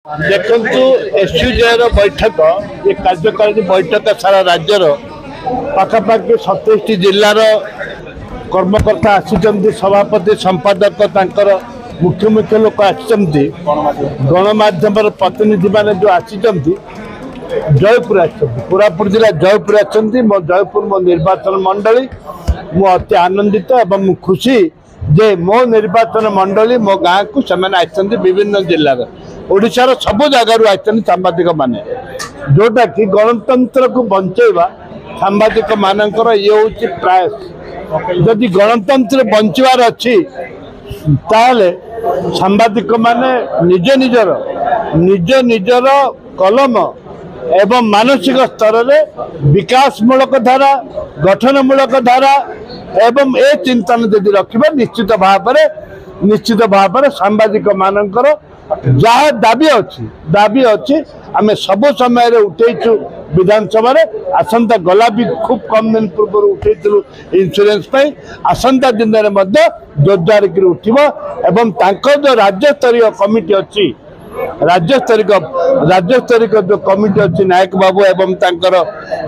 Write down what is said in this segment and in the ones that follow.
देखु एसयूजे बैठक ये कार्यकारिणी बैठक सारा राज्यर पाखापाखि 27 जिलार कर्मकर्ता आसी सभापति संपादक तांकर मुख्य मुख्य लोक आसी गणमाध्यम प्रतिनिधि मान जो आसी जयपुर कोरापुट जिला जयपुर आछंती मो जयपुर मो निर्वाचन मंडली मु अति आनंदित एवं खुशी जे मो निर्वाचन मंडली मो गाँ को से विभिन्न जिलार ओडिशार सब जगार आछंती सांबादिक माने जोटा कि गणतंत्र को बंचेबा सांबादिक मानकर ये हूँ प्रयास जदि गणतंत्र बंचवार अच्छी ताले सांबादिक माने निज निजर कलम एवं मानसिक स्तर में विकासमूलक धारा गठनमूलक धारा एवं ए चिंतन यदि रखिबा निश्चित भाव में सांबादिक मानकर जहाँ दाबी अच्छी आम सब समय उठेचु विधानसभा आसंता गला भी खूब कम दिन पूर्व उठेलु इंश्योरेंस आसंता दिन में जोरदार कर उठिबो एवं तांको जो राज्य स्तरीय कमिटी अच्छी राज्य स्तरीय जो कमिटी अच्छी नायक बाबू एवं तांकर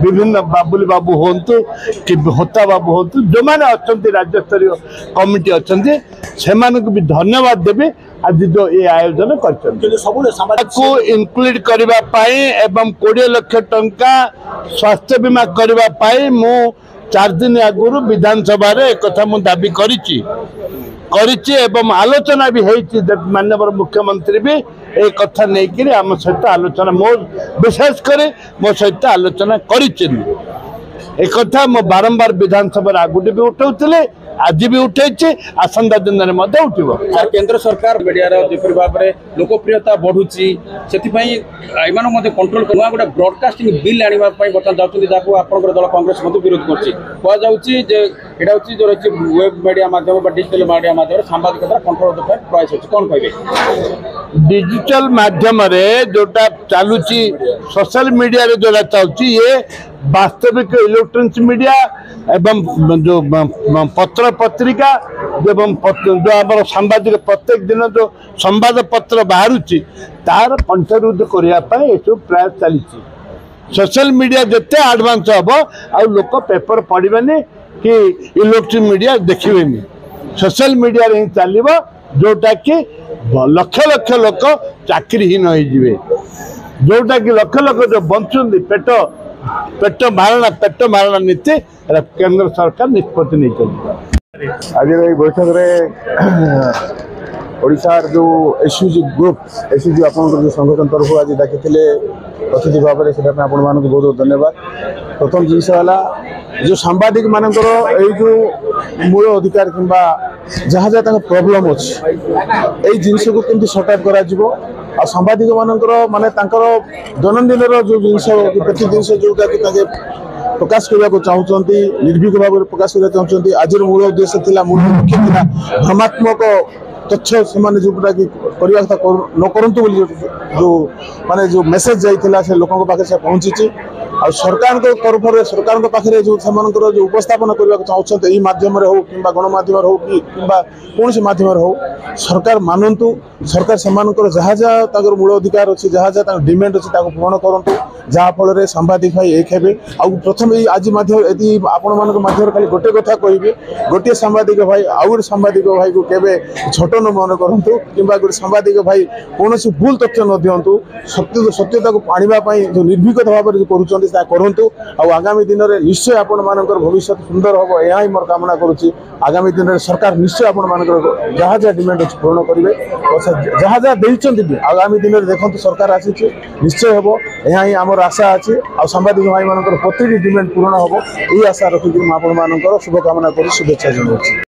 विभिन्न बाबुली बाबू होंतु कि होता बाबू होंतु जो मैंने अच्छा राज्य स्तरीय कमिटी अच्छा से भी धन्यवाद देवी आज जो ये आयोजन कर इनक्लूड करने एवं 20 लाख टंका स्वास्थ्य बीमा करने मु 4 दिन आगुरी विधानसभा एक कथा मु दाबी करिछि एवं आलोचना भी होती माननीय मुख्यमंत्री भी एक कथा नहीं आम सहित आलोचना मो विशेष करे मो सहित आलोचना एक कथा मो बारंबार विधानसभा आगुटी भी उठाऊले आज भी उठे आसंता दिन में उठो केंद्र सरकार मीडिया जिपर भाव में लोकप्रियता बढ़ुची से कंट्रोल कर गोटे ब्रॉडकास्टिंग बिल आने बर्तमान जाऊँगी जहाँ आप दल कांग्रेस विरोध करा जो रही वेब मीडिया माध्यम डिजिटल मीडिया माध्यम सांबादिकता कंट्रोल प्रयास होती कौन कहे डिजिटल माध्यम जोटा चलुची सोशल मीडिया जोटा चलुची ये वास्तविक इलेक्ट्रॉनिक्स मीडिया एवं जो पत्र पत्रिका एवं जो आम सांबादिक प्रत्येक दिन जो संवाद पत्र बाहर तार कंठरोध करने सब प्रयास चली सोशल मीडिया जिते आडभांस हम आ लोक पेपर पढ़े कि इलेक्ट्रॉनिक मीडिया देखिए सोशल मीडिया ही चलो जोटा कि लक्ष लक्ष लोक चाकरीहीन हो जोटा कि लक्ष लक्ष जो बंचुंदी पेट मारणा नीति केंद्र सरकार निष्पत्ति नहीं आज बैठक ओडिशार जो एसयूजी ग्रुप एसयूजी आप संगठन तरफ आज डाकी अतिथि भाव में आप बहुत बहुत धन्यवाद। प्रथम जिन है जो सांबादिक मानकर जो मूल अधिकार कि जहाँ जहाँ प्रोब्लेम अच्छी यही जिनस को कमी सर्ट आउट कर सांबादिक मानकर माने दैनंदिन जो जिनस प्रति जिनस जोटा कि प्रकाश करने को चाहते निर्भीक भाव में प्रकाश करना चाहते आज मूल उद्देश्य था मूल मुख्य था भ्रमात्मक तथ्य से जोटा कि करने कथा न करंतु जो माने जो मेसेज जाइला से लोकों पाखे से पहुंची आ सरकार तरफ सरकार पाखे जो जो उपस्थापन करने को चाहते यही माध्यम हो कि गणमाध्यम हो कि कौन से माध्यम हो सरकार मानतु सरकार से जहाँ जहाँ मूल अधिकार अच्छी जहाँ जहाँ डिमांड अच्छी पूर्ण करूँ जहाँफल सांबादिक भाई एक है आ प्रथम आज यदि आपण माध्यम खाली गोटे कथा कहे गोटे सांबादिक भाई आउ गोटे सांबादिक भाई को केवे छोट न मन करूँ कि गोटे सांबादिक भाई कौन भूल तथ्य न दिंतु सत्यता को आने जो निर्भीक भाव में करूँ आगामी दिन में निश्चय आपण मानकर भविष्य सुंदर हम यह मोर कामना करुच्ची आगामी दिन में सरकार निश्चय आपण मानकर जहाँ जहाँ डिमांड अच्छी पूर्ण करेंगे जहाँ जहाँ देते आगामी दिन में देखते सरकार आसी निश्चय हम यह ही आमर आशा अच्छी आ सांबादिक भाई मान प्रति डिमांड पूर्ण हम यही आशा रखिक शुभकामना कर शुभेच्छा जनाऊँ।